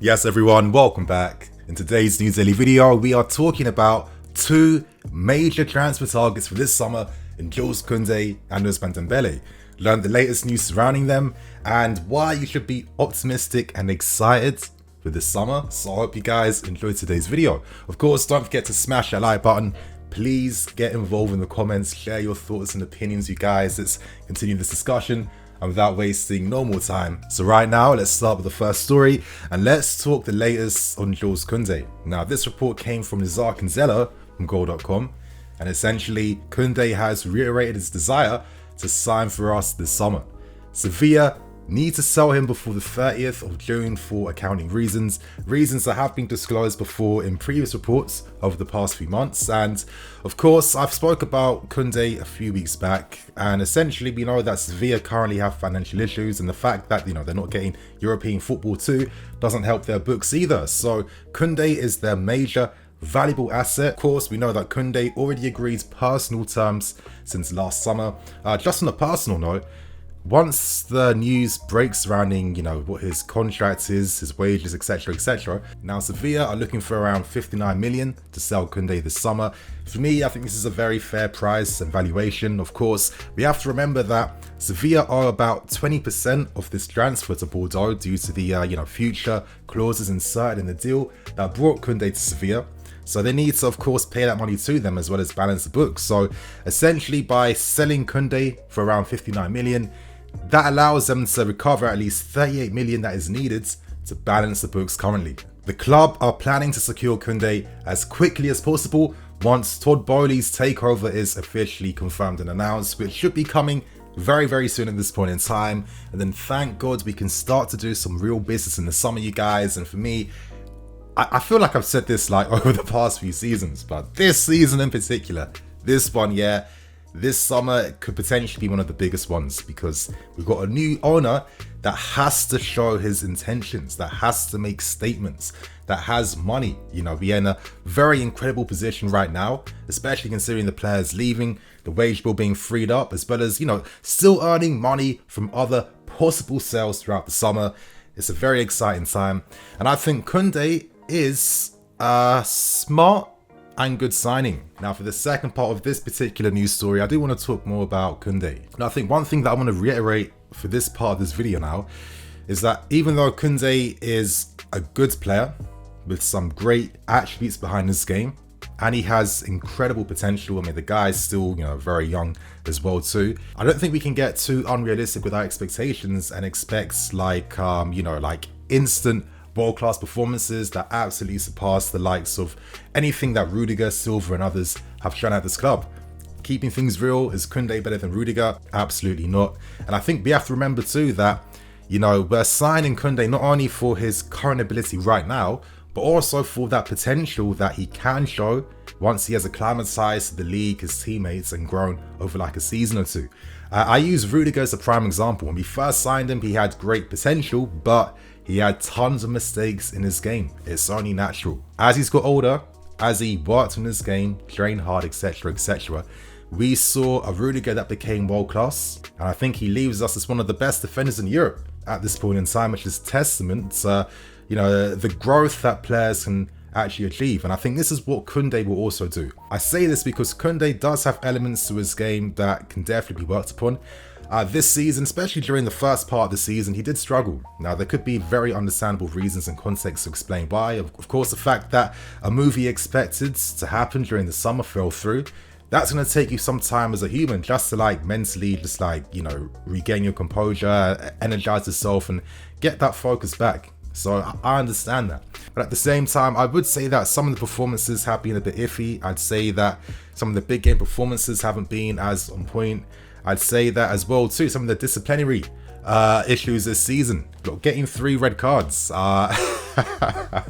Yes everyone, welcome back. In today's News Daily video, we are talking about two major transfer targets for this summer in Jules, KOUNDE and Ousmane Dembele. Learn the latest news surrounding them and why you should be optimistic and excited for this summer. So I hope you guys enjoyed today's video. Of course, don't forget to smash that like button. Please get involved in the comments, share your thoughts and opinions, you guys. Let's continue this discussion. And without wasting no more time. So right now, let's start with the first story and let's talk the latest on Jules Kounde. Now, this report came from Nizar Kinzela from goal.com, and essentially Kounde has reiterated his desire to sign for us this summer. Sevilla need to sell him before the 30th of June for accounting reasons that have been disclosed before in previous reports over the past few months. And of course, I've spoke about Kounde a few weeks back, and essentially we know that Sevilla currently have financial issues, and the fact that they're not getting European football too doesn't help their books either. So Kounde is their major valuable asset. Of course, we know that Kounde already agreed personal terms since last summer. Just on a personal note, once the news breaks surrounding, what his contract is, his wages, etc. Now Sevilla are looking for around 59 million to sell Kounde this summer. For me, I think this is a very fair price and valuation. Of course, we have to remember that Sevilla are about 20% of this transfer to Bordeaux due to the future clauses inserted in the deal that brought Kounde to Sevilla. So they need to, of course, pay that money to them as well as balance the books. So essentially, by selling Kounde for around 59 million, that allows them to recover at least 38 million that is needed to balance the books currently. The club are planning to secure Kounde as quickly as possible once Todd BOEHLY's takeover is officially confirmed and announced, which should be coming very soon at this point in time. And then thank God we can start to do some real business in the summer, you guys. And for me, I feel like I've said this over the past few seasons, but this season in particular, this one, this summer could potentially be one of the biggest ones, because we've got a new owner that has to show his intentions, that has to make statements, that has money. We're in a very incredible position right now, especially considering the players leaving, the wage bill being freed up, as well as, still earning money from other possible sales throughout the summer. It's a very exciting time. And I think Kounde is smart and good signing. Now, for the second part of this particular news story, I do want to talk more about Kounde. Now, I think one thing that I want to reiterate for this part of this video now is that even though Kounde is a good player with some great attributes behind his game, and he has incredible potential. I mean, the guy's still, very young as well too. I don't think we can get too unrealistic with our expectations and expect like instant world-class performances that absolutely surpass the likes of anything that Rudiger, Silva and others have shown at this club. Keeping things real, is Kounde better than Rudiger? Absolutely not. And I think we have to remember too that, we're signing Kounde not only for his current ability right now, but also for that potential that he can show once he has acclimatized to the league, his teammates, and grown over like a season or two. I use Rudiger as a prime example. When we first signed him, he had great potential, but he had tons of mistakes in his game. It's only natural. As he's got older, as he worked on his game, trained hard, etc, we saw a Rudiger that became world class. And I think he leaves us as one of the best defenders in Europe at this point in time, which is testament to, the growth that players can actually achieve. And I think this is what Kounde will also do. I say this because Kounde does have elements to his game that can definitely be worked upon. This season, especially during the first part of the season, he did struggle. Now, there could be very understandable reasons and context to explain why. Of course, the fact that a move he expected to happen during the summer fell through, that's going to take you some time as a human just to mentally regain your composure, energize yourself and get that focus back. So I understand that. But at the same time, I would say that some of the performances have been a bit iffy. I'd say that some of the big game performances haven't been as on point. I'd say that as well too, some of the disciplinary issues this season. Getting 3 red cards. I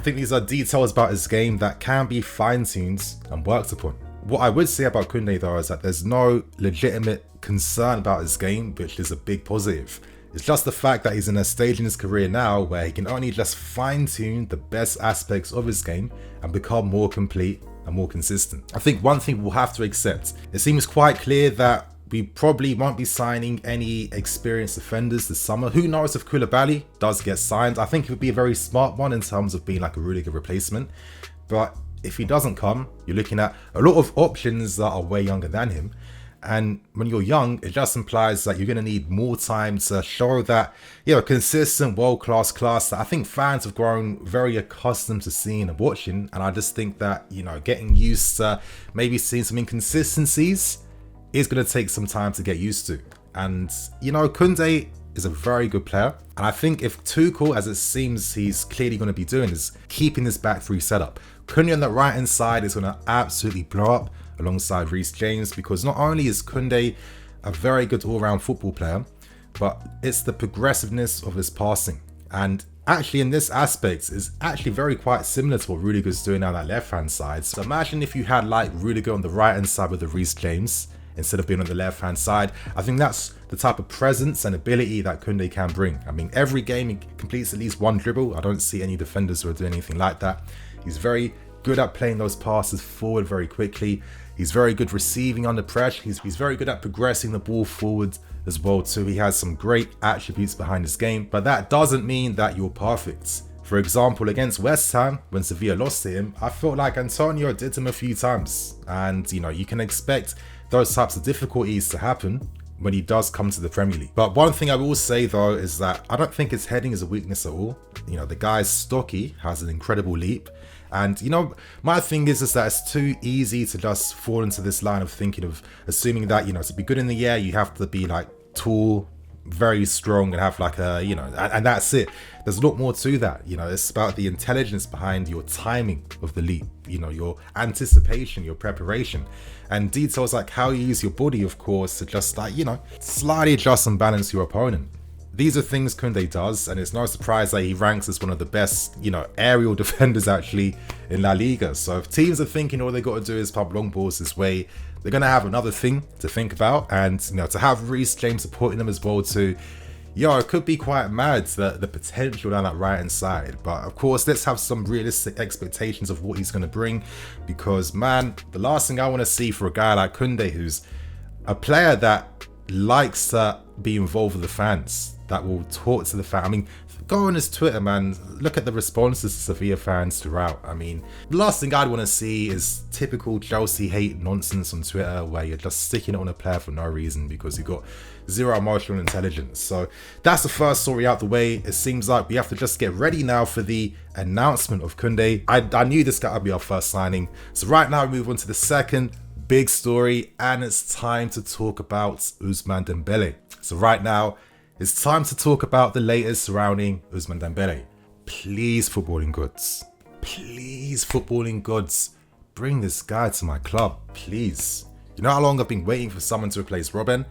think these are details about his game that can be fine-tuned and worked upon. What I would say about Kounde though is that there's no legitimate concern about his game, which is a big positive. It's just the fact that he's in a stage in his career now where he can only just fine-tune the best aspects of his game and become more complete and more consistent. I think one thing we'll have to accept, it seems quite clear that we probably won't be signing any experienced defenders this summer. Who knows if Koulibaly does get signed? I think it would be a very smart one in terms of being like a really good replacement. But if he doesn't come, you're looking at a lot of options that are way younger than him. And when you're young, it just implies that you're going to need more time to show that, consistent world-class class that I think fans have grown very accustomed to seeing and watching. And I just think that, getting used to maybe seeing some inconsistencies is going to take some time to get used to. And, Kounde is a very good player. And I think if Tuchel, as it seems he's clearly going to be doing, is keeping this back three setup, Kounde on the right-hand side is going to absolutely blow up alongside Reece James, because not only is Kounde a very good all-round football player, but it's the progressiveness of his passing. And actually in this aspect is actually very quite similar to what Rudiger's doing on that left-hand side. So imagine if you had like Rudiger on the right-hand side with the Reece James instead of being on the left-hand side. I think that's the type of presence and ability that Kounde can bring. I mean, every game he completes at least one dribble. I don't see any defenders who are doing anything like that. He's very good at playing those passes forward very quickly. He's very good receiving under pressure. He's very good at progressing the ball forward as well too. He has some great attributes behind his game, but that doesn't mean that you're perfect. For example, against West Ham, when Sevilla lost to him, I felt like Antonio did him a few times. And, you can expect those types of difficulties to happen when he does come to the Premier League. But one thing I will say though is that I don't think his heading is a weakness at all. The guy's stocky, has an incredible leap. And my thing is that it's too easy to just fall into this line of thinking of assuming that, to be good in the air, you have to be like tall, very strong, and have like a, and that's it. There's a lot more to that. It's about the intelligence behind your timing of the leap, your anticipation, your preparation, and details like how you use your body, of course, to just like, slightly adjust and balance your opponent. These are things Kounde does, and it's no surprise that he ranks as one of the best, aerial defenders actually in La Liga. So if teams are thinking all they got to do is pump long balls this way, they're going to have another thing to think about. And, to have Reece James supporting them as well too, it could be quite mad, the potential down that right-hand side. But of course, let's have some realistic expectations of what he's going to bring. Because, man, the last thing I want to see for a guy like Kounde, who's a player that likes to be involved with the fans, that will talk to the fan. I mean, go on his Twitter, man. Look at the responses to Sevilla fans throughout. I mean, the last thing I'd want to see is typical Chelsea hate nonsense on Twitter where you're just sticking it on a player for no reason because you've got zero emotional intelligence. So that's the first story out the way. It seems like we have to just get ready now for the announcement of Kounde. I knew this guy would be our first signing. So right now we move on to the second big story, and it's time to talk about Ousmane Dembele. So right now, it's time to talk about the latest surrounding Ousmane Dembele. Please, footballing gods. Please, footballing gods. Bring this guy to my club, please. You know how long I've been waiting for someone to replace Robin?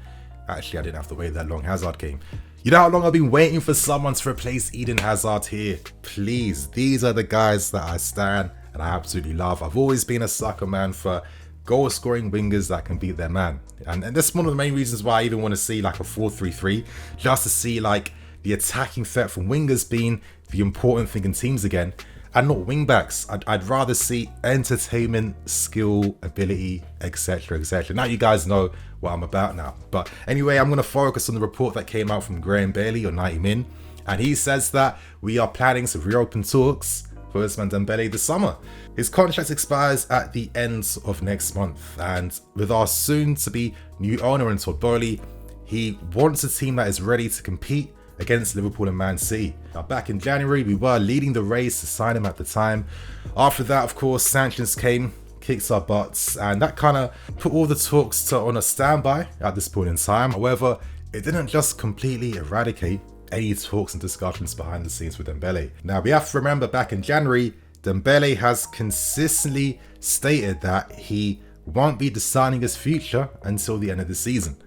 Actually, I didn't have to wait that long. Hazard came. You know how long I've been waiting for someone to replace Eden Hazard here? Please, these are the guys that I stand and I absolutely love. I've always been a sucker, man, for goal-scoring wingers that can beat their man. And that's one of the main reasons why I even want to see like a 4-3-3, just to see like the attacking threat from wingers being the important thing in teams again, and not wingbacks. I'd rather see entertainment, skill, ability, etc, etc. Now you guys know what I'm about now. But anyway, I'm going to focus on the report that came out from Graham Bailey on 90 Min, and he says that we are planning to reopen talks for Ousmane Dembele this summer. His contract expires at the end of next month, and with our soon-to-be new owner in Todd, BOEHLY, he wants a team that is ready to compete against Liverpool and Man City. Now, back in January, we were leading the race to sign him at the time. After that, of course, sanctions came, kicked our butts, and that kind of put all the talks on a standby at this point in time. However, it didn't just completely eradicate any talks and discussions behind the scenes with Dembele. Now, we have to remember back in January, Dembele has consistently stated that he won't be deciding his future until the end of the season.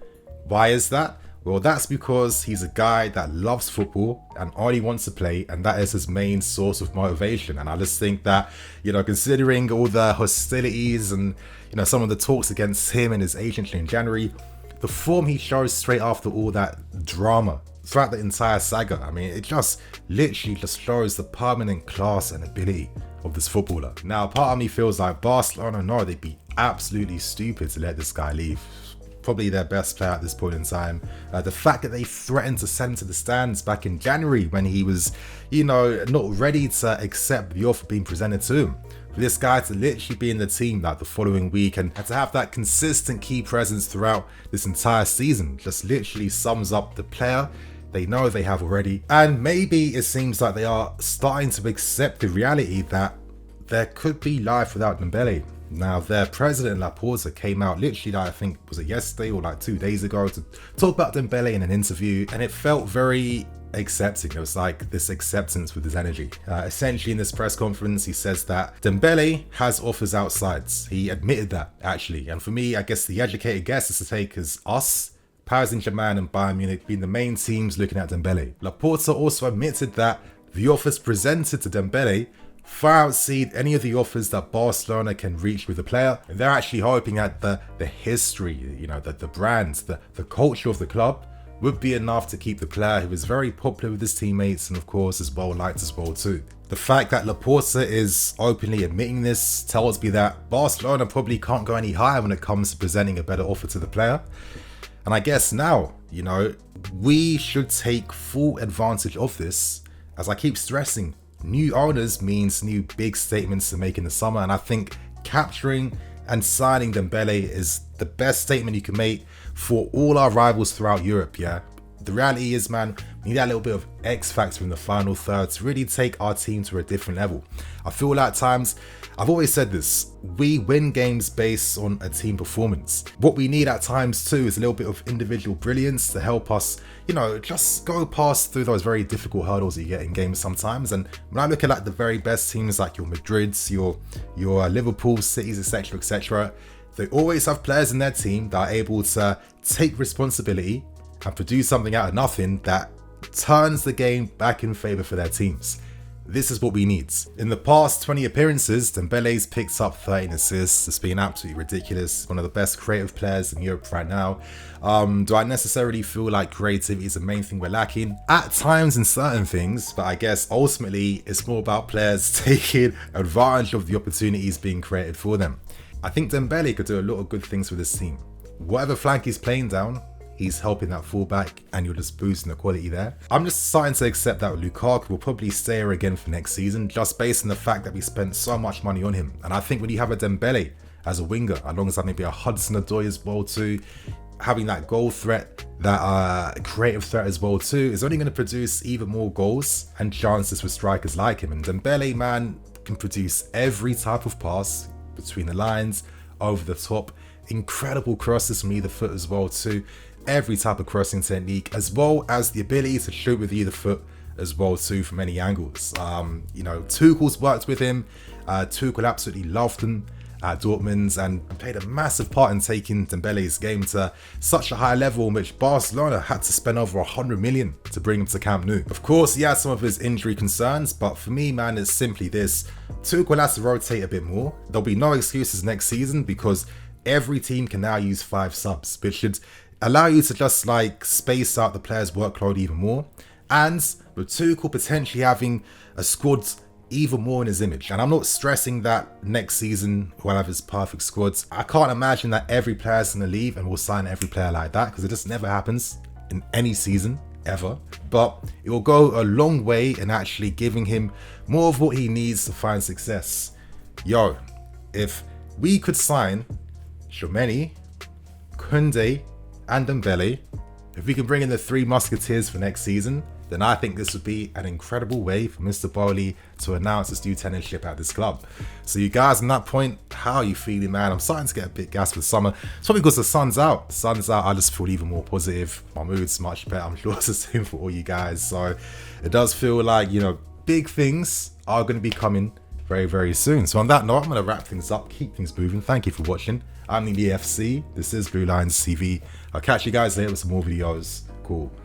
Why is that? Well, that's because he's a guy that loves football and only wants to play, and that is his main source of motivation. And I just think that, considering all the hostilities and, some of the talks against him and his agent in January, the form he shows straight after all that drama throughout the entire saga, I mean, it just literally just shows the permanent class and ability of this footballer. Now, part of me feels like Barcelona, no, they'd be absolutely stupid to let this guy leave. probably their best player at this point in time. The fact that they threatened to send him to the stands back in January when he was, not ready to accept the offer being presented to him. For this guy to literally be in the team like the following week and to have that consistent key presence throughout this entire season just literally sums up the player they know they have already. And maybe it seems like they are starting to accept the reality that there could be life without Dembele. Now, their president Laporta came out literally, I think, was it yesterday or 2 days ago, to talk about Dembele in an interview, and it felt very accepting. It was like this acceptance with his energy. Essentially, in this press conference, he says that Dembele has offers outside. He admitted that, actually. And for me, I guess the educated guess is to take as us, Paris Saint-Germain and Bayern Munich being the main teams looking at Dembele. Laporta also admitted that the offers presented to Dembele far exceed any of the offers that Barcelona can reach with the player. And they're actually hoping that the history, the brands, the culture of the club would be enough to keep the player, who is very popular with his teammates and of course as well liked as well too. The fact that Laporta is openly admitting this tells me that Barcelona probably can't go any higher when it comes to presenting a better offer to the player. And I guess now, we should take full advantage of this. As I keep stressing, new owners means new big statements to make in the summer, and I think capturing and signing Dembele is the best statement you can make for all our rivals throughout Europe, yeah? The reality is, man, we need that little bit of X factor in the final third to really take our team to a different level. I feel like at times, I've always said this, we win games based on a team performance. What we need at times too is a little bit of individual brilliance to help us, just go past through those very difficult hurdles that you get in games sometimes. And when I look at the very best teams like your Madrids, your Liverpool, Cities, etc., etc., they always have players in their team that are able to take responsibility and produce something out of nothing that turns the game back in favour for their teams. This is what we need. In the past 20 appearances, Dembele's picked up 13 assists. It's been absolutely ridiculous. One of the best creative players in Europe right now. Do I necessarily feel like creativity is the main thing we're lacking? At times in certain things, but I guess ultimately it's more about players taking advantage of the opportunities being created for them. I think Dembele could do a lot of good things with this team. Whatever flank he's playing down, he's helping that fullback and you're just boosting the quality there. I'm just starting to accept that Lukaku will probably stay here again for next season, just based on the fact that we spent so much money on him. And I think when you have a Dembele as a winger, alongside maybe a Hudson-Odoi as well too, having that goal threat, that creative threat as well too, is only going to produce even more goals and chances for strikers like him. And Dembele, man, can produce every type of pass between the lines, over the top, incredible crosses from either foot as well too, every type of crossing technique, as well as the ability to shoot with either foot as well too from many angles. Tuchel's worked with him. Tuchel absolutely loved him at Dortmund and played a massive part in taking Dembele's game to such a high level in which Barcelona had to spend over 100 million to bring him to Camp Nou. Of course, he has some of his injury concerns, but for me, man, it's simply this. Tuchel has to rotate a bit more. There'll be no excuses next season because every team can now use 5 subs, which should allow you to just space out the players' workload even more. And with Tuchel potentially having a squad even more in his image. And I'm not stressing that next season we'll have his perfect squads. I can't imagine that every player's going to leave and we'll sign every player like that, because it just never happens in any season, ever. But it will go a long way in actually giving him more of what he needs to find success. Yo, if we could sign Tchouaméni, Kounde and Dembele, if we can bring in the 3 musketeers for next season, then I think this would be an incredible way for Mr. BOEHLY to announce his new tenureship at this club. So you guys on that point, how are you feeling, man? I'm starting to get a bit gassed with summer. It's probably because the sun's out. The sun's out, I just feel even more positive. My mood's much better. I'm sure it's the same for all you guys. So it does feel like, big things are going to be coming very, very soon. So on that note, I'm going to wrap things up, keep things moving. Thank you for watching. I'm the EFC. This is Blue Lines TV. I'll catch you guys later with some more videos. Cool.